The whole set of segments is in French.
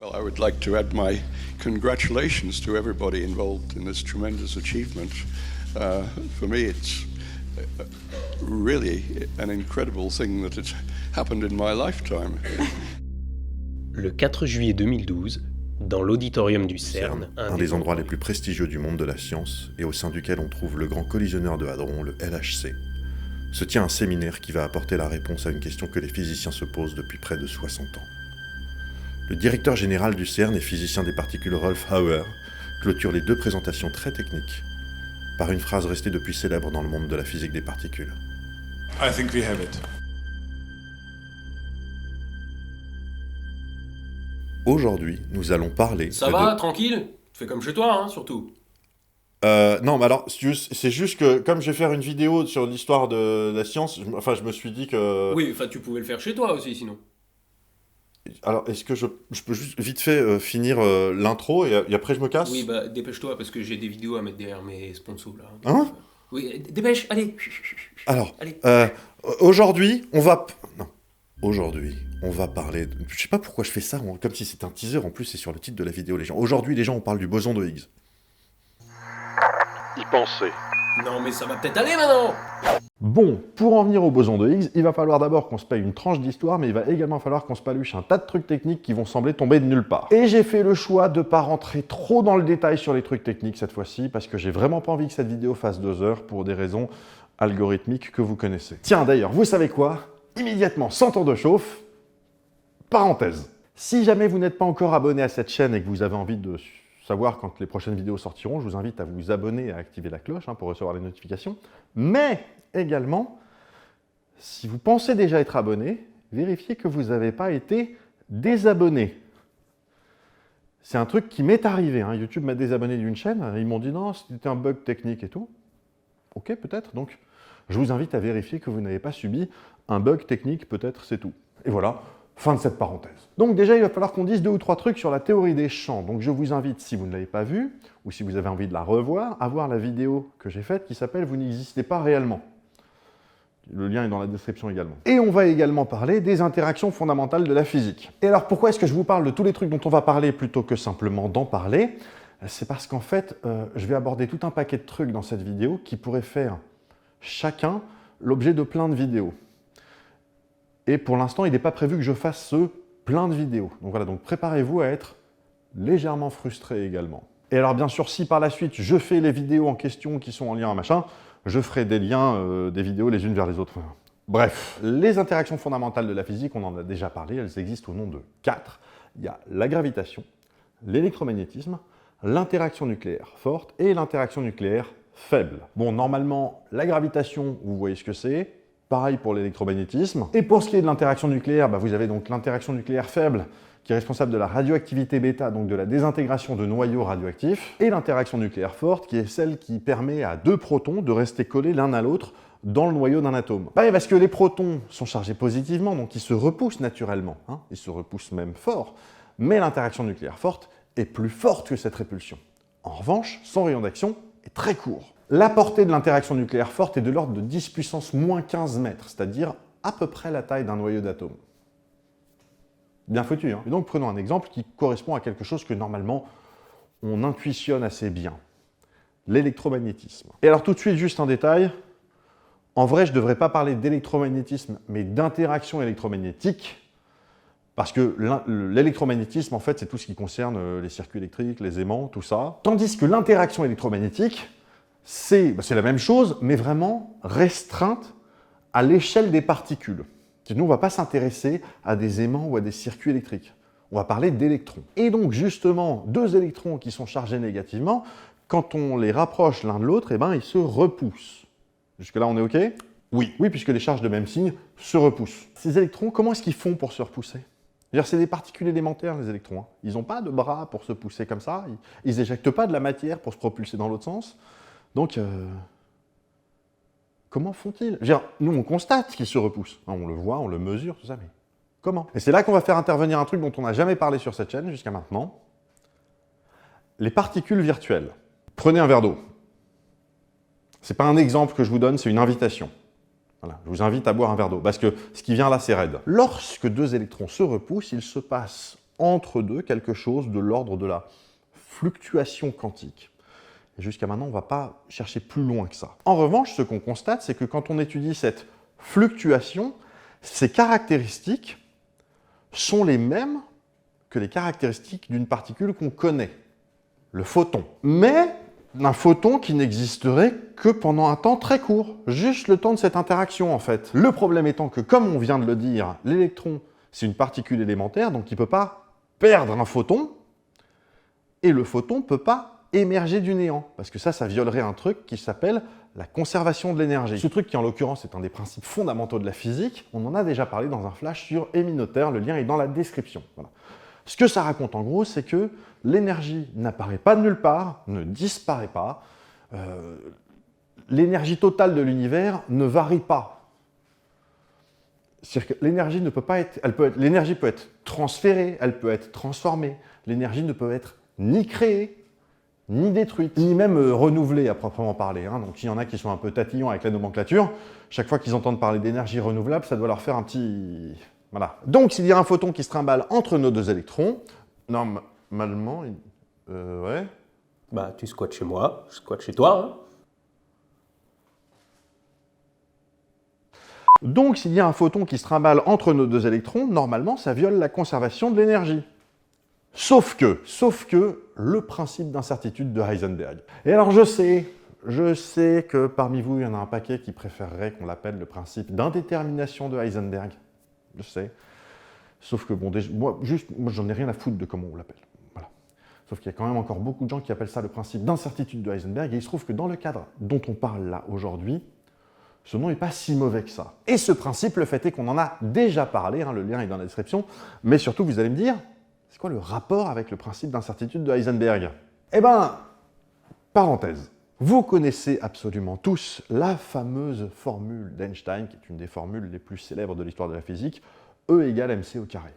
Well, I would like to add my congratulations to everybody involved in this tremendous achievement. For me, it's really an incredible thing that it's happened in my lifetime. Le 4 juillet 2012, dans l'auditorium du CERN, un des endroits les plus prestigieux du monde de la science et au sein duquel on trouve le grand collisionneur de hadrons, le LHC, se tient un séminaire qui va apporter la réponse à une question que les physiciens se posent depuis près de 60 ans. Le directeur général du CERN et physicien des particules Rolf Hauer clôture les deux présentations très techniques par une phrase restée depuis célèbre dans le monde de la physique des particules. I think we have it. Aujourd'hui, nous allons parler... Ça va, tranquille? Fais comme chez toi, hein, surtout. Non, mais alors, c'est juste que, comme je vais faire une vidéo sur l'histoire de la science, je me suis dit que... Oui, enfin, tu pouvais le faire chez toi aussi, sinon. Alors, est-ce que je peux juste vite fait finir l'intro et après je me casse? Oui, bah, dépêche-toi, parce que j'ai des vidéos à mettre derrière mes sponsors, là. Hein? Oui, dépêche, allez. Alors, allez. aujourd'hui, on va parler... Je sais pas pourquoi je fais ça, comme si c'était un teaser, en plus c'est sur le titre de la vidéo, les gens. Aujourd'hui, les gens, on parle du boson de Higgs. Y penser. Non, mais ça va peut-être aller, maintenant. Bon, pour en venir au boson de Higgs, il va falloir d'abord qu'on se paye une tranche d'histoire, mais il va également falloir qu'on se paluche un tas de trucs techniques qui vont sembler tomber de nulle part. Et j'ai fait le choix de ne pas rentrer trop dans le détail sur les trucs techniques cette fois-ci, parce que j'ai vraiment pas envie que cette vidéo fasse 2 heures pour des raisons algorithmiques que vous connaissez. Tiens, d'ailleurs, vous savez quoi? Immédiatement, sans tour de chauffe, parenthèse. Si jamais vous n'êtes pas encore abonné à cette chaîne et que vous avez envie de savoir quand les prochaines vidéos sortiront, je vous invite à vous abonner et à activer la cloche pour recevoir les notifications. Mais également, si vous pensez déjà être abonné, vérifiez que vous n'avez pas été désabonné. C'est un truc qui m'est arrivé. YouTube m'a désabonné d'une chaîne, ils m'ont dit non, c'était un bug technique et tout. Ok, peut-être. Donc, je vous invite à vérifier que vous n'avez pas subi un bug technique, peut-être c'est tout. Et voilà. Fin de cette parenthèse. Donc déjà, il va falloir qu'on dise 2 ou 3 trucs sur la théorie des champs. Donc je vous invite, si vous ne l'avez pas vue, ou si vous avez envie de la revoir, à voir la vidéo que j'ai faite qui s'appelle « Vous n'existez pas réellement ». Le lien est dans la description également. Et on va également parler des interactions fondamentales de la physique. Et alors pourquoi est-ce que je vous parle de tous les trucs dont on va parler plutôt que simplement d'en parler? C'est parce qu'en fait, je vais aborder tout un paquet de trucs dans cette vidéo qui pourraient faire chacun l'objet de plein de vidéos. Et pour l'instant, il n'est pas prévu que je fasse plein de vidéos. Donc voilà, donc préparez-vous à être légèrement frustré également. Et alors bien sûr, si par la suite je fais les vidéos en question qui sont en lien à machin, je ferai des liens, des vidéos les unes vers les autres. Bref, les interactions fondamentales de la physique, on en a déjà parlé, elles existent au nom de 4. Il y a la gravitation, l'électromagnétisme, l'interaction nucléaire forte et l'interaction nucléaire faible. Bon, normalement, la gravitation, vous voyez ce que c'est. Pareil pour l'électromagnétisme. Et pour ce qui est de l'interaction nucléaire, vous avez donc l'interaction nucléaire faible qui est responsable de la radioactivité bêta, donc de la désintégration de noyaux radioactifs, et l'interaction nucléaire forte qui est celle qui permet à 2 protons de rester collés l'un à l'autre dans le noyau d'un atome. Parce que les protons sont chargés positivement, donc ils se repoussent naturellement, ils se repoussent même fort, mais l'interaction nucléaire forte est plus forte que cette répulsion. En revanche, son rayon d'action est très court. La portée de l'interaction nucléaire forte est de l'ordre de 10 puissance moins 15 mètres, c'est-à-dire à peu près la taille d'un noyau d'atome. Bien foutu, Et donc prenons un exemple qui correspond à quelque chose que normalement on intuitionne assez bien. L'électromagnétisme. Et alors tout de suite, juste un détail. En vrai, je ne devrais pas parler d'électromagnétisme, mais d'interaction électromagnétique, parce que l'électromagnétisme, en fait, c'est tout ce qui concerne les circuits électriques, les aimants, tout ça. Tandis que l'interaction électromagnétique, c'est la même chose, mais vraiment restreinte à l'échelle des particules. Nous, on ne va pas s'intéresser à des aimants ou à des circuits électriques. On va parler d'électrons. Et donc, justement, 2 électrons qui sont chargés négativement, quand on les rapproche l'un de l'autre, ils se repoussent. Jusque-là, on est OK? Oui, puisque les charges de même signe se repoussent. Ces électrons, comment est-ce qu'ils font pour se repousser? C'est des particules élémentaires, les électrons. Ils n'ont pas de bras pour se pousser comme ça. Ils n'éjectent pas de la matière pour se propulser dans l'autre sens. Donc, comment font-ils? Nous, on constate qu'ils se repoussent. On le voit, on le mesure, tout ça, mais comment? Et c'est là qu'on va faire intervenir un truc dont on n'a jamais parlé sur cette chaîne jusqu'à maintenant. Les particules virtuelles. Prenez un verre d'eau. Ce n'est pas un exemple que je vous donne, c'est une invitation. Voilà, je vous invite à boire un verre d'eau, parce que ce qui vient là, c'est raide. Lorsque 2 électrons se repoussent, il se passe entre deux quelque chose de l'ordre de la fluctuation quantique. Et jusqu'à maintenant, on ne va pas chercher plus loin que ça. En revanche, ce qu'on constate, c'est que quand on étudie cette fluctuation, ses caractéristiques sont les mêmes que les caractéristiques d'une particule qu'on connaît, le photon. Mais un photon qui n'existerait que pendant un temps très court, juste le temps de cette interaction en fait. Le problème étant que, comme on vient de le dire, l'électron, c'est une particule élémentaire, donc il ne peut pas perdre un photon, et le photon ne peut pas émerger du néant, parce que ça violerait un truc qui s'appelle la conservation de l'énergie. Ce truc qui, en l'occurrence, est un des principes fondamentaux de la physique, on en a déjà parlé dans un flash sur Héminoteur, le lien est dans la description. Voilà. Ce que ça raconte en gros, c'est que l'énergie n'apparaît pas de nulle part, ne disparaît pas, l'énergie totale de l'univers ne varie pas. C'est-à-dire que l'énergie ne peut pas être, l'énergie peut être transférée, elle peut être transformée, l'énergie ne peut être ni créée, ni détruite, ni même renouvelée à proprement parler. Hein. Donc il y en a qui sont un peu tatillons avec la nomenclature, chaque fois qu'ils entendent parler d'énergie renouvelable, ça doit leur faire un petit... Voilà. Donc s'il y a un photon qui se trimballe entre nos deux électrons, normalement, ouais. Bah, tu squattes chez moi, je squatte chez toi. Hein. Donc s'il y a un photon qui se trimballe entre nos deux électrons, normalement, ça viole la conservation de l'énergie. Sauf que le principe d'incertitude de Heisenberg. Et alors je sais que parmi vous, il y en a un paquet qui préférerait qu'on l'appelle le principe d'indétermination de Heisenberg. Je sais. Sauf que, bon, déjà, moi j'en ai rien à foutre de comment on l'appelle. Voilà. Sauf qu'il y a quand même encore beaucoup de gens qui appellent ça le principe d'incertitude de Heisenberg, et il se trouve que dans le cadre dont on parle là aujourd'hui, ce nom n'est pas si mauvais que ça. Et ce principe, le fait est qu'on en a déjà parlé, hein, le lien est dans la description, mais surtout, vous allez me dire, c'est quoi le rapport avec le principe d'incertitude de Heisenberg? Eh ben, parenthèse. Vous connaissez absolument tous la fameuse formule d'Einstein, qui est une des formules les plus célèbres de l'histoire de la physique, E égale mc au carré.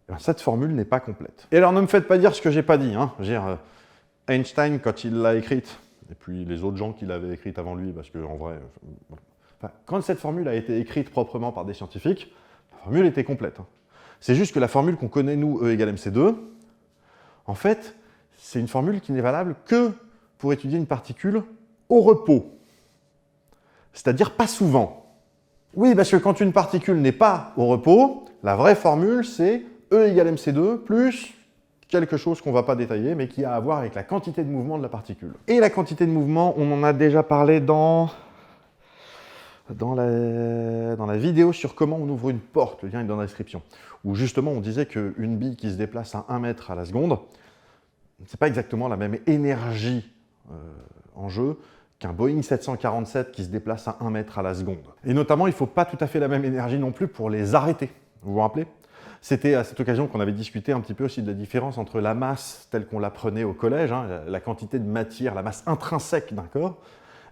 Eh bien, cette formule n'est pas complète. Et alors ne me faites pas dire ce que j'ai pas dit. Hein. Je veux dire, Einstein, quand il l'a écrite, et puis les autres gens qui l'avaient écrite avant lui, parce qu'en vrai... quand cette formule a été écrite proprement par des scientifiques, la formule était complète. Hein. C'est juste que la formule qu'on connaît, nous, E égale mc2, en fait, c'est une formule qui n'est valable que pour étudier une particule au repos. C'est-à-dire pas souvent. Oui, parce que quand une particule n'est pas au repos, la vraie formule, c'est E égale mc2 plus quelque chose qu'on ne va pas détailler, mais qui a à voir avec la quantité de mouvement de la particule. Et la quantité de mouvement, on en a déjà parlé dans la vidéo sur comment on ouvre une porte, le lien est dans la description, où justement on disait qu'une bille qui se déplace à 1 mètre à la seconde, c'est pas exactement la même énergie en jeu qu'un Boeing 747 qui se déplace à 1 mètre à la seconde. Et notamment, il ne faut pas tout à fait la même énergie non plus pour les arrêter. Vous vous rappelez? C'était à cette occasion qu'on avait discuté un petit peu aussi de la différence entre la masse telle qu'on l'apprenait au collège, hein, la quantité de matière, la masse intrinsèque d'un corps,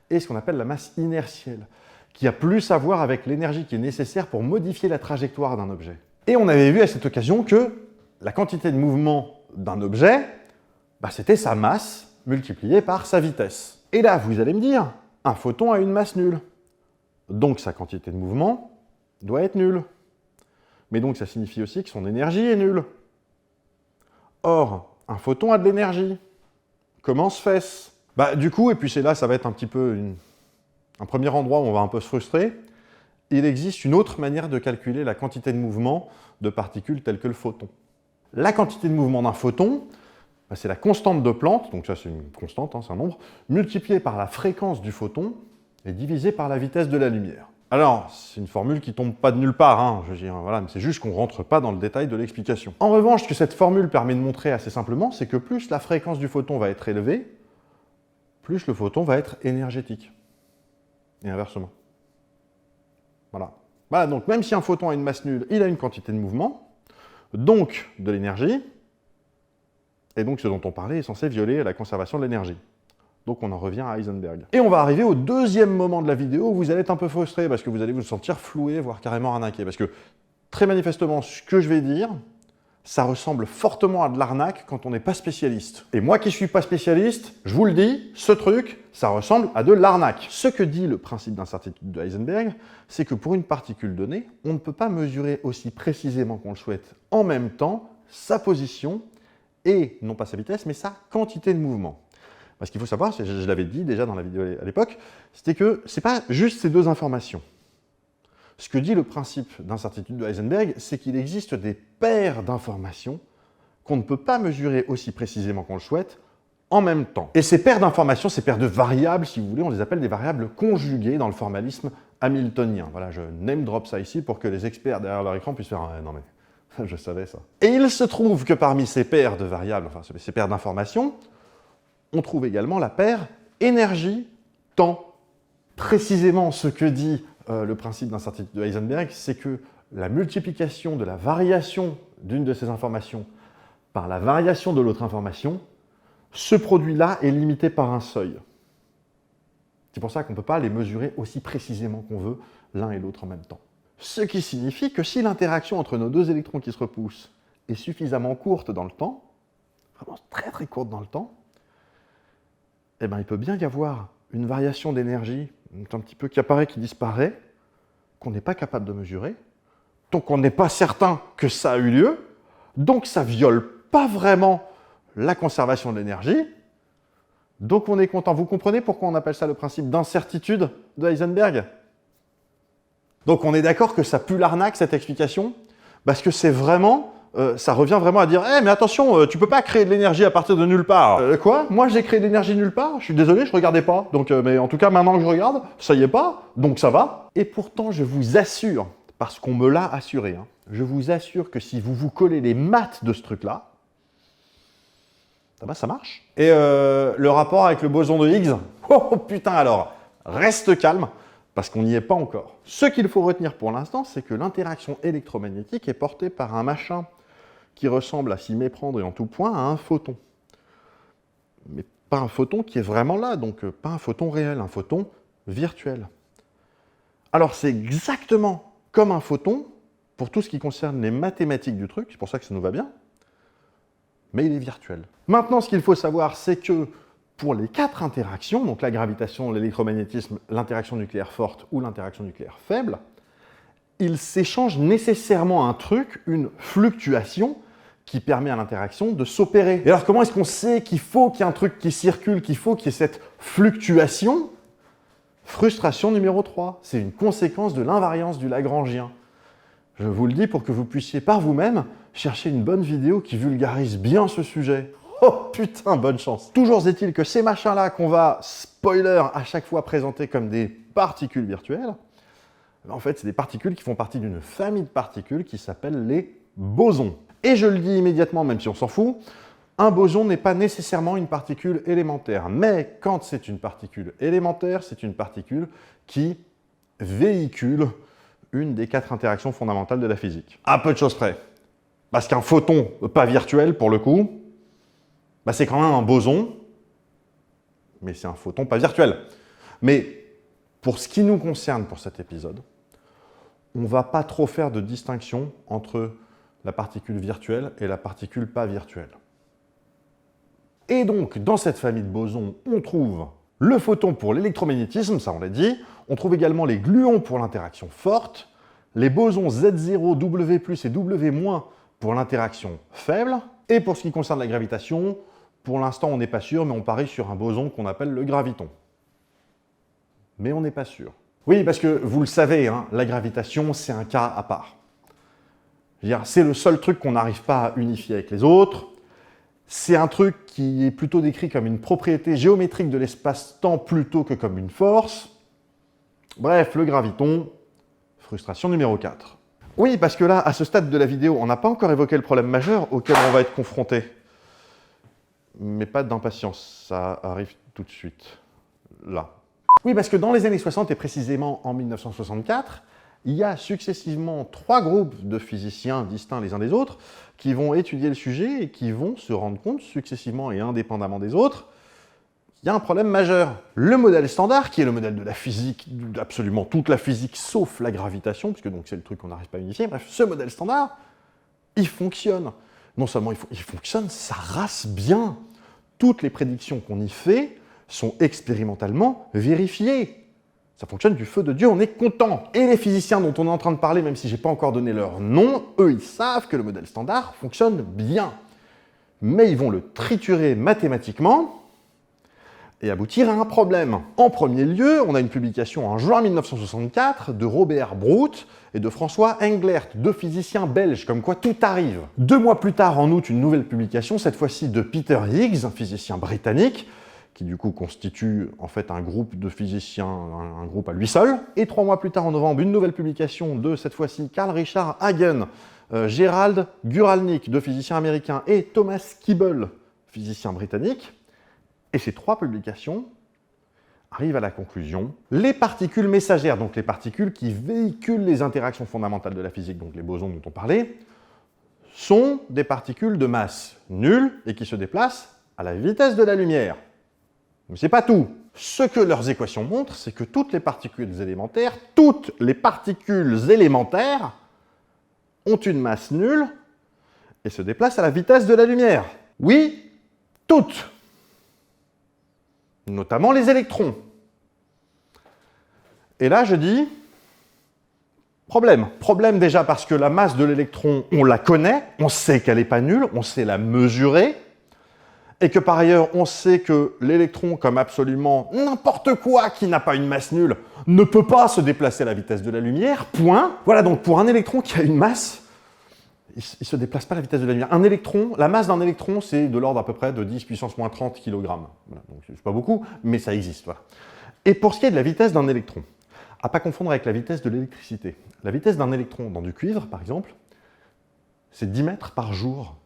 et ce qu'on appelle la masse inertielle, qui a plus à voir avec l'énergie qui est nécessaire pour modifier la trajectoire d'un objet. Et on avait vu à cette occasion que la quantité de mouvement d'un objet, c'était sa masse multipliée par sa vitesse. Et là, vous allez me dire, un photon a une masse nulle. Donc sa quantité de mouvement doit être nulle. Mais donc ça signifie aussi que son énergie est nulle. Or, un photon a de l'énergie. Comment se fait-ce? Du coup, et puis c'est là, ça va être un petit peu un premier endroit où on va un peu se frustrer, il existe une autre manière de calculer la quantité de mouvement de particules telles que le photon. La quantité de mouvement d'un photon, c'est la constante de Planck, donc ça c'est une constante, hein, c'est un nombre, multipliée par la fréquence du photon et divisée par la vitesse de la lumière. Alors, c'est une formule qui tombe pas de nulle part, hein, je veux dire, voilà, mais c'est juste qu'on ne rentre pas dans le détail de l'explication. En revanche, ce que cette formule permet de montrer assez simplement, c'est que plus la fréquence du photon va être élevée, plus le photon va être énergétique. Et inversement. Voilà. Voilà, donc même si un photon a une masse nulle, il a une quantité de mouvement, donc de l'énergie, et donc ce dont on parlait est censé violer la conservation de l'énergie. Donc on en revient à Heisenberg. Et on va arriver au deuxième moment de la vidéo où vous allez être un peu frustré, parce que vous allez vous sentir floué, voire carrément arnaqué. Parce que, très manifestement, ce que je vais dire, ça ressemble fortement à de l'arnaque quand on n'est pas spécialiste. Et moi qui ne suis pas spécialiste, je vous le dis, ce truc, ça ressemble à de l'arnaque. Ce que dit le principe d'incertitude de Heisenberg, c'est que pour une particule donnée, on ne peut pas mesurer aussi précisément qu'on le souhaite en même temps sa position et, non pas sa vitesse, mais sa quantité de mouvement. Parce qu'il faut savoir, je l'avais dit déjà dans la vidéo à l'époque, c'était que ce n'est pas juste ces deux informations. Ce que dit le principe d'incertitude de Heisenberg, c'est qu'il existe des paires d'informations qu'on ne peut pas mesurer aussi précisément qu'on le souhaite en même temps. Et ces paires d'informations, ces paires de variables, si vous voulez, on les appelle des variables conjuguées dans le formalisme hamiltonien. Voilà, je name drop ça ici pour que les experts derrière leur écran puissent faire « non mais, je savais ça ». Et il se trouve que parmi ces paires de variables, enfin ces paires d'informations, on trouve également la paire énergie-temps. Précisément ce que dit le principe d'incertitude de Heisenberg, c'est que la multiplication de la variation d'une de ces informations par la variation de l'autre information, ce produit-là est limité par un seuil. C'est pour ça qu'on ne peut pas les mesurer aussi précisément qu'on veut l'un et l'autre en même temps. Ce qui signifie que si l'interaction entre nos deux électrons qui se repoussent est suffisamment courte dans le temps, vraiment très très courte dans le temps, eh bien il peut bien y avoir une variation d'énergie un petit peu qui apparaît, qui disparaît, qu'on n'est pas capable de mesurer, donc on n'est pas certain que ça a eu lieu, donc ça ne viole pas vraiment la conservation de l'énergie, donc on est content. Vous comprenez pourquoi on appelle ça le principe d'incertitude de Heisenberg? Donc on est d'accord que ça pue l'arnaque, cette explication, parce que c'est vraiment, ça revient vraiment à dire « mais attention, tu peux pas créer de l'énergie à partir de nulle part. » Quoi? Moi j'ai créé de l'énergie nulle part? Je suis désolé, je regardais pas. Donc, mais en tout cas, maintenant que je regarde, ça y est pas, donc ça va. Et pourtant, je vous assure, parce qu'on me l'a assuré, hein, je vous assure que si vous vous collez les maths de ce truc-là, ça marche. Et le rapport avec le boson de Higgs, oh putain alors, reste calme, parce qu'on n'y est pas encore. Ce qu'il faut retenir pour l'instant, c'est que l'interaction électromagnétique est portée par un machin qui ressemble à s'y méprendre et en tout point à un photon. Mais pas un photon qui est vraiment là, donc pas un photon réel, un photon virtuel. Alors c'est exactement comme un photon pour tout ce qui concerne les mathématiques du truc, c'est pour ça que ça nous va bien, mais il est virtuel. Maintenant, ce qu'il faut savoir, c'est que pour les 4 interactions, donc la gravitation, l'électromagnétisme, l'interaction nucléaire forte ou l'interaction nucléaire faible, il s'échange nécessairement un truc, une fluctuation, qui permet à l'interaction de s'opérer. Et alors comment est-ce qu'on sait qu'il faut qu'il y ait un truc qui circule, qu'il faut qu'il y ait cette fluctuation? Frustration numéro 3, c'est une conséquence de l'invariance du Lagrangien. Je vous le dis pour que vous puissiez par vous-même chercher une bonne vidéo qui vulgarise bien ce sujet. Oh putain, bonne chance. Toujours est-il que ces machins-là qu'on va, spoiler, à chaque fois présenter comme des particules virtuelles, en fait, c'est des particules qui font partie d'une famille de particules qui s'appelle les bosons. Et je le dis immédiatement, même si on s'en fout, un boson n'est pas nécessairement une particule élémentaire. Mais quand c'est une particule élémentaire, c'est une particule qui véhicule une des 4 interactions fondamentales de la physique. À peu de choses près. Parce qu'un photon pas virtuel, pour le coup, bah c'est quand même un boson, mais c'est un photon pas virtuel. Mais pour ce qui nous concerne pour cet épisode, on ne va pas trop faire de distinction entre la particule virtuelle et la particule pas virtuelle. Et donc, dans cette famille de bosons, on trouve le photon pour l'électromagnétisme, ça on l'a dit, on trouve également les gluons pour l'interaction forte, les bosons Z0, W+, et W- pour l'interaction faible, et pour ce qui concerne la gravitation, pour l'instant on n'est pas sûr, mais on parie sur un boson qu'on appelle le graviton. Mais on n'est pas sûr. Oui, parce que vous le savez, hein, la gravitation, c'est un cas à part. C'est le seul truc qu'on n'arrive pas à unifier avec les autres. C'est un truc qui est plutôt décrit comme une propriété géométrique de l'espace-temps plutôt que comme une force. Bref, le graviton, frustration numéro 4. Oui, parce que là, à ce stade de la vidéo, on n'a pas encore évoqué le problème majeur auquel on va être confronté. Mais pas d'impatience, ça arrive tout de suite. Là. Oui, parce que dans les années 60, et précisément en 1964, il y a successivement 3 groupes de physiciens distincts les uns des autres qui vont étudier le sujet et qui vont se rendre compte, successivement et indépendamment des autres, qu'il y a un problème majeur. Le modèle standard, qui est le modèle de la physique, absolument toute la physique sauf la gravitation, puisque donc c'est le truc qu'on n'arrive pas à unifier, bref, ce modèle standard, il fonctionne. Non seulement il fonctionne, ça race bien. Toutes les prédictions qu'on y fait sont expérimentalement vérifiées. Ça fonctionne du feu de Dieu, on est content. Et les physiciens dont on est en train de parler, même si je n'ai pas encore donné leur nom, eux, ils savent que le modèle standard fonctionne bien. Mais ils vont le triturer mathématiquement et aboutir à un problème. En premier lieu, on a une publication en juin 1964 de Robert Brout et de François Englert, deux physiciens belges, comme quoi tout arrive. 2 mois plus tard, en août, une nouvelle publication, cette fois-ci de Peter Higgs, un physicien britannique, qui du coup constitue en fait un groupe de physiciens, un groupe à lui seul. Et 3 mois plus tard, en novembre, une nouvelle publication de, cette fois-ci, Carl Richard Hagen, Gerald Guralnick, deux physiciens américains, et Thomas Kibble, physicien britannique. Et ces 3 publications arrivent à la conclusion. Les particules messagères, donc les particules qui véhiculent les interactions fondamentales de la physique, donc les bosons dont on parlait, sont des particules de masse nulle et qui se déplacent à la vitesse de la lumière. Mais c'est pas tout. Ce que leurs équations montrent, c'est que toutes les particules élémentaires ont une masse nulle et se déplacent à la vitesse de la lumière. Oui, toutes. Notamment les électrons. Et là, je dis, problème. Problème déjà parce que la masse de l'électron, on la connaît, on sait qu'elle n'est pas nulle, on sait la mesurer, et que par ailleurs, on sait que l'électron, comme absolument n'importe quoi qui n'a pas une masse nulle, ne peut pas se déplacer à la vitesse de la lumière, point. Voilà, donc pour un électron qui a une masse, il ne se déplace pas à la vitesse de la lumière. Un électron, la masse d'un électron, c'est de l'ordre à peu près de 10 puissance moins 30 kg. Voilà, donc c'est pas beaucoup, mais ça existe. Voilà. Et pour ce qui est de la vitesse d'un électron, à ne pas confondre avec la vitesse de l'électricité. La vitesse d'un électron dans du cuivre, par exemple, c'est 10 mètres par jour.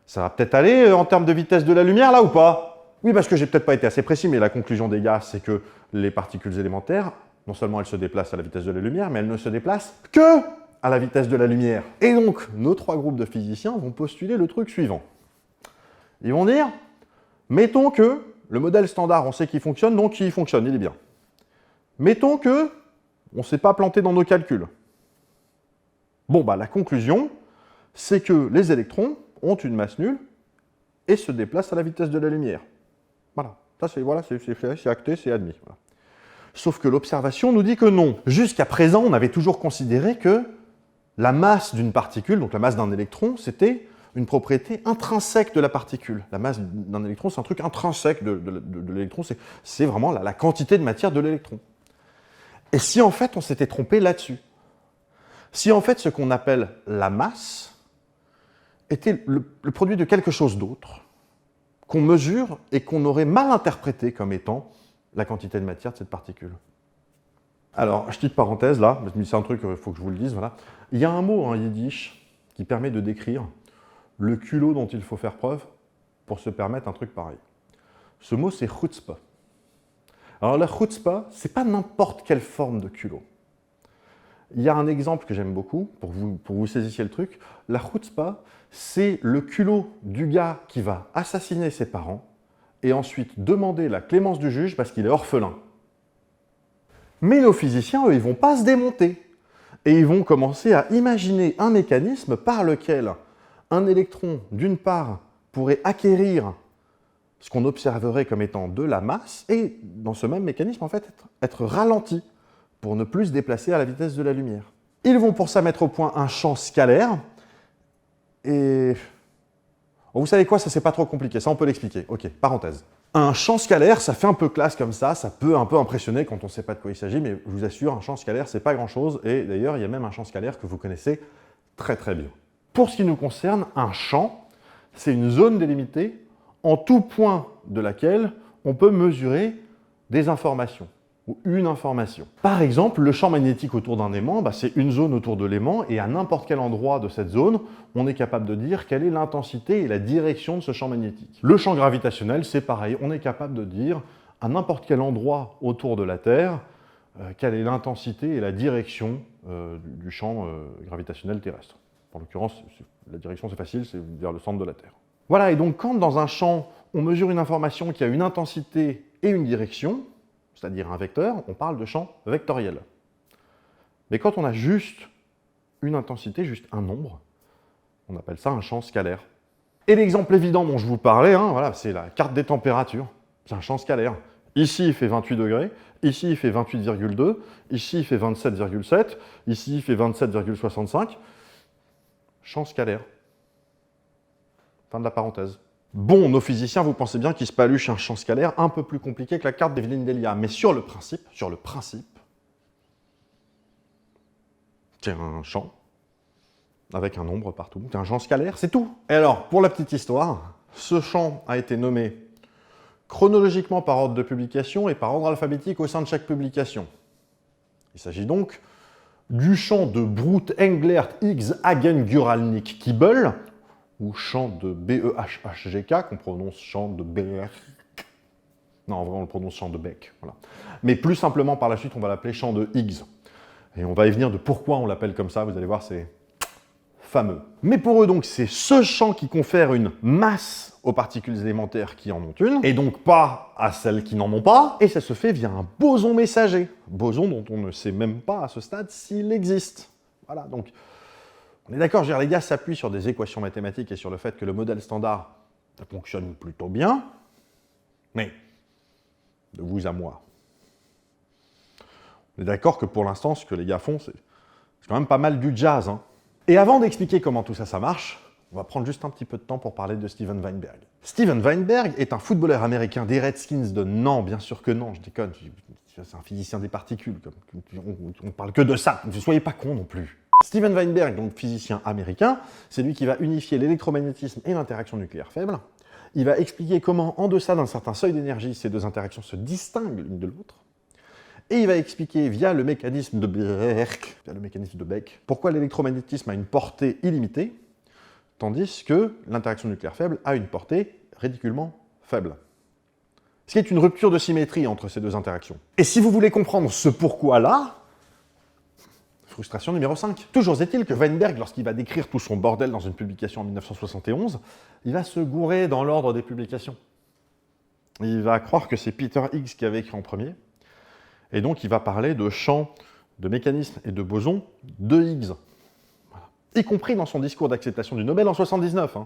Ça va peut-être aller en termes de vitesse de la lumière, là, ou pas? Oui, parce que j'ai peut-être pas été assez précis, mais la conclusion des gars, c'est que les particules élémentaires, non seulement elles se déplacent à la vitesse de la lumière, mais elles ne se déplacent que à la vitesse de la lumière. Et donc, nos 3 groupes de physiciens vont postuler le truc suivant. Ils vont dire, mettons que le modèle standard, on sait qu'il fonctionne, donc il fonctionne, il est bien. Mettons que on ne s'est pas planté dans nos calculs. Bon, bah la conclusion, c'est que les électrons ont une masse nulle et se déplacent à la vitesse de la lumière. Voilà, ça c'est acté, c'est admis. Voilà. Sauf que l'observation nous dit que non. Jusqu'à présent, on avait toujours considéré que la masse d'une particule, donc la masse d'un électron, c'était une propriété intrinsèque de la particule. La masse d'un électron, c'est un truc intrinsèque de l'électron, c'est vraiment la quantité de matière de l'électron. Et si en fait on s'était trompé là-dessus, si en fait ce qu'on appelle la masse était le produit de quelque chose d'autre, qu'on mesure et qu'on aurait mal interprété comme étant la quantité de matière de cette particule. Alors, petite parenthèse là, mais c'est un truc, il faut que je vous le dise, voilà. Il y a un mot en yiddish qui permet de décrire le culot dont il faut faire preuve pour se permettre un truc pareil. Ce mot, c'est chutzpah. Alors la chutzpah, c'est pas n'importe quelle forme de culot. Il y a un exemple que j'aime beaucoup, pour que vous saisissiez le truc. La chutzpah, c'est le culot du gars qui va assassiner ses parents et ensuite demander la clémence du juge parce qu'il est orphelin. Mais nos physiciens, eux, ils vont pas se démonter. Et ils vont commencer à imaginer un mécanisme par lequel un électron, d'une part, pourrait acquérir ce qu'on observerait comme étant de la masse, et dans ce même mécanisme, en fait, être ralenti pour ne plus se déplacer à la vitesse de la lumière. Ils vont pour ça mettre au point un champ scalaire, et... Bon, vous savez quoi, ça c'est pas trop compliqué, ça on peut l'expliquer. Ok, parenthèse. Un champ scalaire, ça fait un peu classe comme ça peut un peu impressionner quand on ne sait pas de quoi il s'agit, mais je vous assure, un champ scalaire, c'est pas grand-chose, et d'ailleurs, il y a même un champ scalaire que vous connaissez très très bien. Pour ce qui nous concerne, un champ, c'est une zone délimitée en tout point de laquelle on peut mesurer des informations, ou une information. Par exemple, le champ magnétique autour d'un aimant, c'est une zone autour de l'aimant, et à n'importe quel endroit de cette zone, on est capable de dire quelle est l'intensité et la direction de ce champ magnétique. Le champ gravitationnel, c'est pareil, on est capable de dire à n'importe quel endroit autour de la Terre, quelle est l'intensité et la direction du champ gravitationnel terrestre. En l'occurrence, la direction c'est facile, c'est vers le centre de la Terre. Voilà, et donc quand dans un champ, on mesure une information qui a une intensité et une direction, c'est-à-dire un vecteur, on parle de champ vectoriel. Mais quand on a juste une intensité, juste un nombre, On appelle ça un champ scalaire. Et l'exemple évident dont je vous parlais, voilà, c'est la carte des températures. C'est un champ scalaire. Ici, il fait 28 degrés. Ici, il fait 28,2. Ici, il fait 27,7. Ici, il fait 27,65. Champ scalaire. Fin de la parenthèse. Bon, nos physiciens, vous pensez bien qu'ils se paluchent un champ scalaire un peu plus compliqué que la carte d'Evelyn Delia. Mais sur le principe, c'est un champ avec un nombre partout. C'est un champ scalaire, c'est tout. Et alors, pour la petite histoire, ce champ a été nommé chronologiquement par ordre de publication et par ordre alphabétique au sein de chaque publication. Il s'agit donc du champ de Brut-Englert-Higgs-Hagen-Guralnik-Kibble, ou champ de BEHHGK, qu'on prononce champ de BR. Non, en vrai, on le prononce champ de Beck. Voilà. Mais plus simplement, par la suite, on va l'appeler champ de Higgs. Et on va y venir de pourquoi on l'appelle comme ça, vous allez voir, c'est fameux. Mais pour eux, donc, c'est ce champ qui confère une masse aux particules élémentaires qui en ont une, et donc pas à celles qui n'en ont pas, et ça se fait via un boson messager, boson dont on ne sait même pas à ce stade s'il existe. Voilà, donc, on est d'accord, les gars s'appuient sur des équations mathématiques et sur le fait que le modèle standard fonctionne plutôt bien, mais de vous à moi. On est d'accord que pour l'instant, ce que les gars font, c'est quand même pas mal du jazz. Et avant d'expliquer comment tout ça marche, on va prendre juste un petit peu de temps pour parler de Steven Weinberg. Steven Weinberg est un footballeur américain des Redskins de... Non, bien sûr que non, je déconne, c'est un physicien des particules, on parle que de ça, ne soyez pas cons non plus. Steven Weinberg, donc physicien américain, c'est lui qui va unifier l'électromagnétisme et l'interaction nucléaire faible. Il va expliquer comment, en deçà d'un certain seuil d'énergie, ces deux interactions se distinguent l'une de l'autre. Et il va expliquer via le mécanisme de Beck, pourquoi l'électromagnétisme a une portée illimitée, tandis que l'interaction nucléaire faible a une portée ridiculement faible. Ce qui est une rupture de symétrie entre ces deux interactions. Et si vous voulez comprendre ce pourquoi-là, frustration numéro 5. Toujours est-il que Weinberg, lorsqu'il va décrire tout son bordel dans une publication en 1971, il va se gourer dans l'ordre des publications. Il va croire que c'est Peter Higgs qui avait écrit en premier, et donc il va parler de champs, de mécanismes et de bosons de Higgs. Voilà. Y compris dans son discours d'acceptation du Nobel en 1979.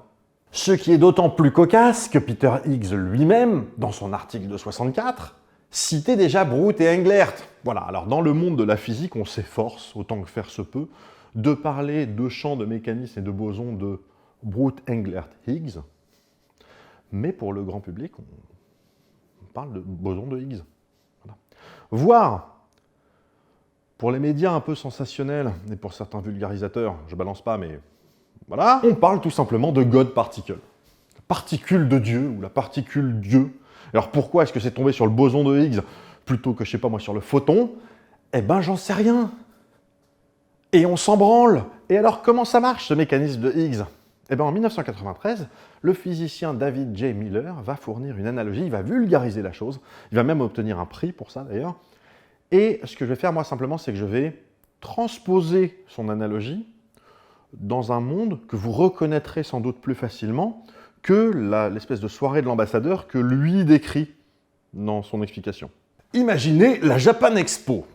Ce qui est d'autant plus cocasse que Peter Higgs lui-même, dans son article de 64, citait déjà Brut et Englert. Voilà, alors dans le monde de la physique, on s'efforce, autant que faire se peut, de parler de champs, de mécanismes et de bosons de Brut, Englert, Higgs. Mais pour le grand public, on parle de bosons de Higgs. Voilà. Voire, pour les médias un peu sensationnels, et pour certains vulgarisateurs, je balance pas, mais voilà, on parle tout simplement de God particle. La particule de Dieu, ou la particule Dieu. Alors pourquoi est-ce que c'est tombé sur le boson de Higgs plutôt que, je sais pas moi, sur le photon? Eh ben, j'en sais rien. Et on s'en branle. Et alors, comment ça marche, ce mécanisme de Higgs? Eh ben, en 1993, le physicien David J. Miller va fournir une analogie, il va vulgariser la chose, il va même obtenir un prix pour ça, d'ailleurs. Et ce que je vais faire, moi, simplement, c'est que je vais transposer son analogie dans un monde que vous reconnaîtrez sans doute plus facilement que l'espèce de soirée de l'ambassadeur que lui décrit dans son explication. Imaginez la Japan Expo.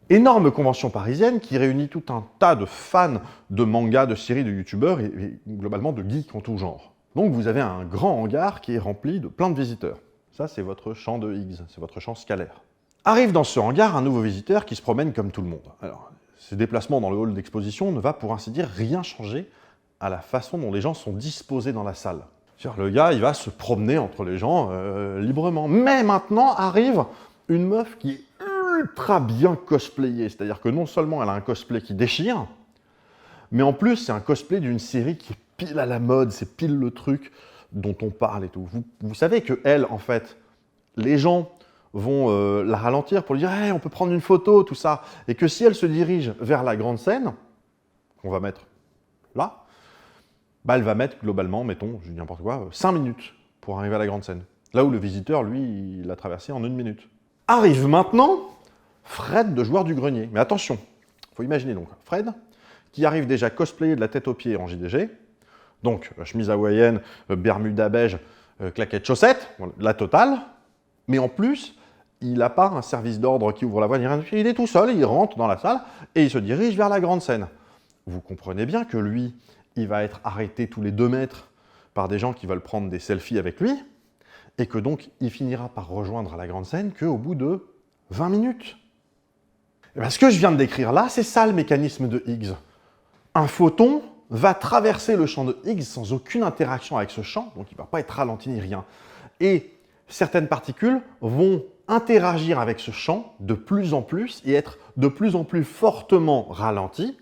Énorme convention parisienne qui réunit tout un tas de fans de mangas, de séries, de youtubeurs et globalement de geeks en tout genre. Donc vous avez un grand hangar qui est rempli de plein de visiteurs. Ça, c'est votre champ de Higgs, c'est votre champ scalaire. Arrive dans ce hangar un nouveau visiteur qui se promène comme tout le monde. Alors, ses déplacements dans le hall d'exposition ne va pour ainsi dire rien changer à la façon dont les gens sont disposés dans la salle. C'est-à-dire, le gars, il va se promener entre les gens librement. Mais maintenant arrive une meuf qui est ultra bien cosplayée. C'est-à-dire que non seulement elle a un cosplay qui déchire, mais en plus, c'est un cosplay d'une série qui est pile à la mode, c'est pile le truc dont on parle et tout. Vous savez que elle, en fait, les gens vont la ralentir pour lui dire hey, on peut prendre une photo, tout ça. Et que si elle se dirige vers la grande scène, qu'on va mettre là, bah, elle va mettre globalement, mettons, je dis n'importe quoi, 5 minutes pour arriver à la grande scène. Là où le visiteur, lui, il l'a traversé en 1 minute. Arrive maintenant Fred de Joueur du Grenier. Mais attention, il faut imaginer donc Fred, qui arrive déjà cosplayé de la tête aux pieds en JDG, donc chemise hawaïenne, bermuda beige, claquettes chaussettes, la totale, mais en plus, il n'a pas un service d'ordre qui ouvre la voie, il est tout seul, il rentre dans la salle et il se dirige vers la grande scène. Vous comprenez bien que lui, il va être arrêté tous les 2 mètres par des gens qui veulent prendre des selfies avec lui, et que donc il finira par rejoindre la grande scène qu'au bout de 20 minutes. Et bien, ce que je viens de décrire là, c'est ça le mécanisme de Higgs. Un photon va traverser le champ de Higgs sans aucune interaction avec ce champ, donc il ne va pas être ralenti ni rien. Et certaines particules vont interagir avec ce champ de plus en plus et être de plus en plus fortement ralenties.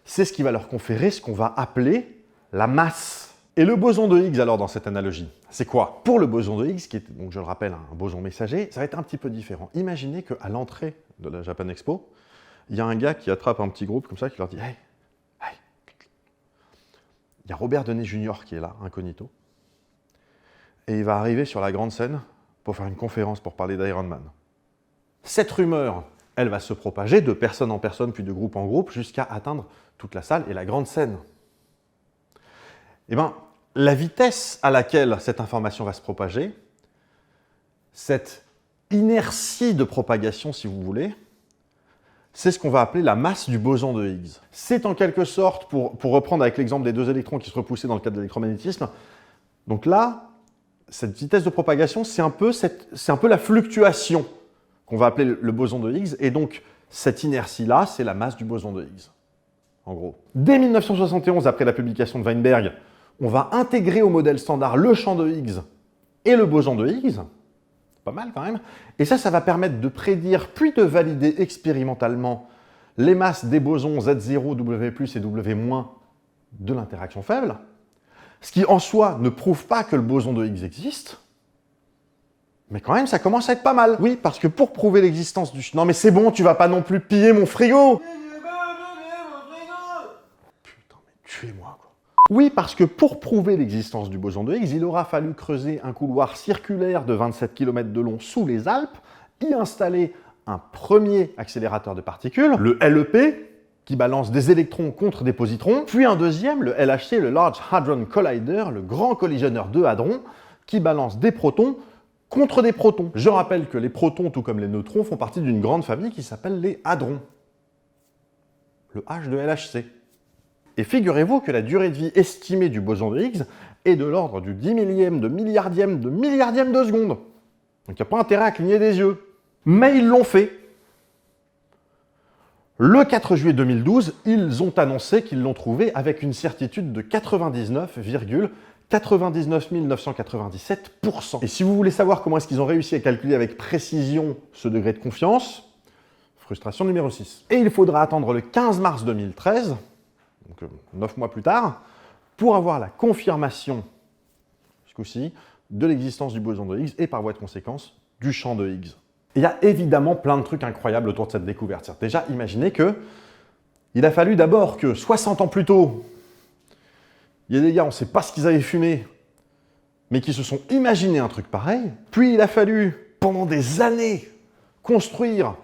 C'est ce qui va leur conférer ce qu'on va appeler la masse. Et le boson de Higgs, alors, dans cette analogie, c'est quoi? Pour le boson de Higgs, qui est, donc je le rappelle, un boson messager, ça va être un petit peu différent. Imaginez qu'à l'entrée de la Japan Expo, il y a un gars qui attrape un petit groupe comme ça, qui leur dit « Hey, hey !» Il y a Robert Downey Jr. qui est là, incognito, et il va arriver sur la grande scène pour faire une conférence pour parler d'Iron Man. Cette rumeur, elle va se propager de personne en personne, puis de groupe en groupe, jusqu'à atteindre toute la salle et la grande scène. Eh bien, la vitesse à laquelle cette information va se propager, cette inertie de propagation, si vous voulez, c'est ce qu'on va appeler la masse du boson de Higgs. C'est en quelque sorte, pour reprendre avec l'exemple des 2 électrons qui se repoussaient dans le cas de l'électromagnétisme, donc là, cette vitesse de propagation, c'est un peu la fluctuation qu'on va appeler le boson de Higgs, et donc cette inertie-là, c'est la masse du boson de Higgs, en gros. Dès 1971, après la publication de Weinberg, on va intégrer au modèle standard le champ de Higgs et le boson de Higgs, pas mal quand même, et ça va permettre de prédire puis de valider expérimentalement les masses des bosons Z0, W+, et W- de l'interaction faible, ce qui en soi ne prouve pas que le boson de Higgs existe, mais quand même ça commence à être pas mal. Oui, parce que pour prouver l'existence du... Non mais c'est bon, tu vas pas non plus piller mon frigo! Putain, mais tuez-moi quoi. Oui, parce que pour prouver l'existence du boson de Higgs, il aura fallu creuser un couloir circulaire de 27 km de long sous les Alpes, y installer un premier accélérateur de particules, le LEP, qui balance des électrons contre des positrons, puis un deuxième, le LHC, le Large Hadron Collider, le grand collisionneur de hadrons, qui balance des protons contre des protons. Je rappelle que les protons, tout comme les neutrons, font partie d'une grande famille qui s'appelle les hadrons. Le H de LHC. Et figurez-vous que la durée de vie estimée du boson de Higgs est de l'ordre du 10 millième de milliardième de seconde. Donc il n'y a pas intérêt à cligner des yeux. Mais ils l'ont fait. Le 4 juillet 2012, ils ont annoncé qu'ils l'ont trouvé avec une certitude de 99,99 997%. Et si vous voulez savoir comment est-ce qu'ils ont réussi à calculer avec précision ce degré de confiance, frustration numéro 6. Et il faudra attendre le 15 mars 2013, donc 9 mois plus tard, pour avoir la confirmation, ce coup-ci, de l'existence du boson de Higgs et par voie de conséquence du champ de Higgs. Il y a évidemment plein de trucs incroyables autour de cette découverte. Déjà, imaginez qu'il a fallu d'abord que 60 ans plus tôt, il y a des gars, on ne sait pas ce qu'ils avaient fumé, mais qui se sont imaginés un truc pareil. Puis il a fallu, pendant des années, construire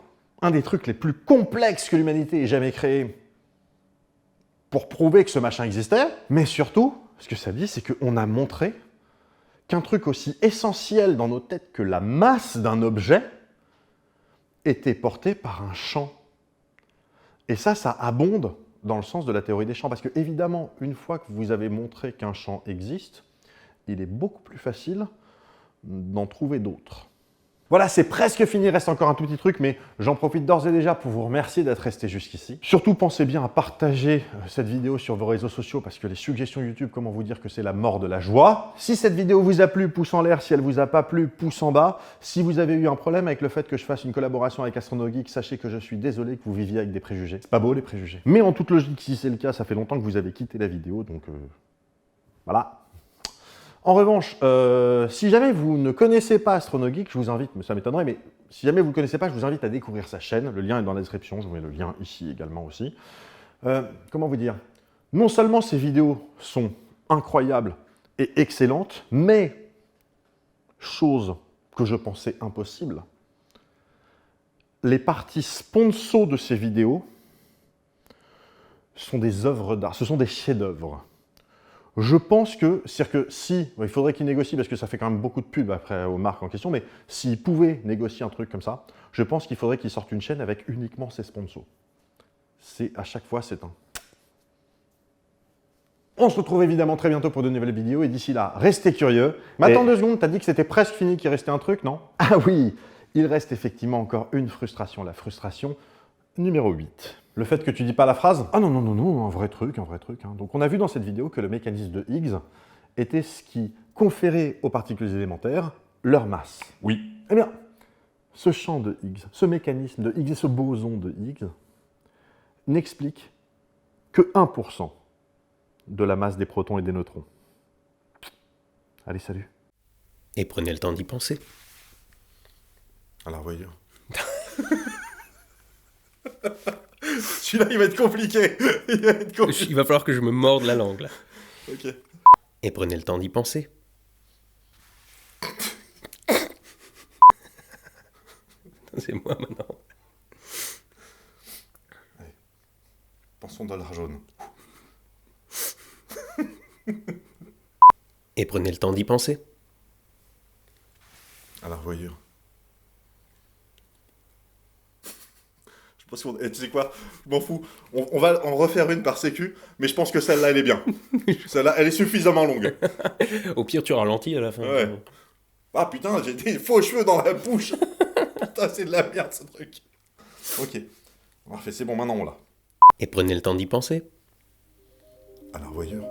un des trucs les plus complexes que l'humanité ait jamais créé pour prouver que ce machin existait. Mais surtout, ce que ça dit, c'est qu'on a montré qu'un truc aussi essentiel dans nos têtes que la masse d'un objet était porté par un champ. Et ça abonde dans le sens de la théorie des champs, parce que évidemment, une fois que vous avez montré qu'un champ existe, il est beaucoup plus facile d'en trouver d'autres. Voilà, c'est presque fini, il reste encore un tout petit truc, mais j'en profite d'ores et déjà pour vous remercier d'être resté jusqu'ici. Surtout, pensez bien à partager cette vidéo sur vos réseaux sociaux, parce que les suggestions YouTube, comment vous dire que c'est la mort de la joie. Si cette vidéo vous a plu, pouce en l'air. Si elle vous a pas plu, pouce en bas. Si vous avez eu un problème avec le fait que je fasse une collaboration avec AstronoGeek, sachez que je suis désolé que vous viviez avec des préjugés. C'est pas beau, les préjugés. Mais en toute logique, si c'est le cas, ça fait longtemps que vous avez quitté la vidéo, donc voilà. En revanche, si jamais vous ne connaissez pas AstronoGeek, je vous invite, mais ça m'étonnerait, mais si jamais vous ne le connaissez pas, je vous invite à découvrir sa chaîne. Le lien est dans la description, je vous mets le lien ici également aussi. Comment vous dire? Non seulement ces vidéos sont incroyables et excellentes, mais, chose que je pensais impossible, les parties sponsors de ces vidéos sont des œuvres d'art, ce sont des chefs-d'œuvre. Je pense que, c'est-à-dire que si, il faudrait qu'ils négocient parce que ça fait quand même beaucoup de pub après aux marques en question, mais s'ils pouvaient négocier un truc comme ça, je pense qu'il faudrait qu'ils sortent une chaîne avec uniquement ses sponsors. À chaque fois, c'est un On se retrouve évidemment très bientôt pour de nouvelles vidéos et d'ici là, restez curieux. Mais attends 2 secondes, t'as dit que c'était presque fini, qu'il restait un truc, non? Ah oui, il reste effectivement encore une frustration, la frustration numéro 8. Le fait que tu dis pas la phrase? Ah non, non, non, non, un vrai truc, hein. Donc on a vu dans cette vidéo que le mécanisme de Higgs était ce qui conférait aux particules élémentaires leur masse. Oui. Eh bien, ce champ de Higgs, ce mécanisme de Higgs et ce boson de Higgs n'explique que 1% de la masse des protons et des neutrons. Allez, salut. Et prenez le temps d'y penser. À la revoyure. Celui-là, il va être compliqué. Il va falloir que je me morde la langue, là. Ok. Et prenez le temps d'y penser. C'est moi maintenant. Pensons $, jaune. Et prenez le temps d'y penser. À la revoyure. Je pense qu'on... Et tu sais quoi? Je m'en fous. On va en refaire une par sécu, mais je pense que celle-là, elle est bien. Celle-là, elle est suffisamment longue. Au pire, tu ralentis à la fin. Ouais. Ah putain, j'ai des faux cheveux dans la bouche. Putain, c'est de la merde, ce truc. Ok. Parfait, c'est bon, maintenant on l'a. Et prenez le temps d'y penser. À la revoyure.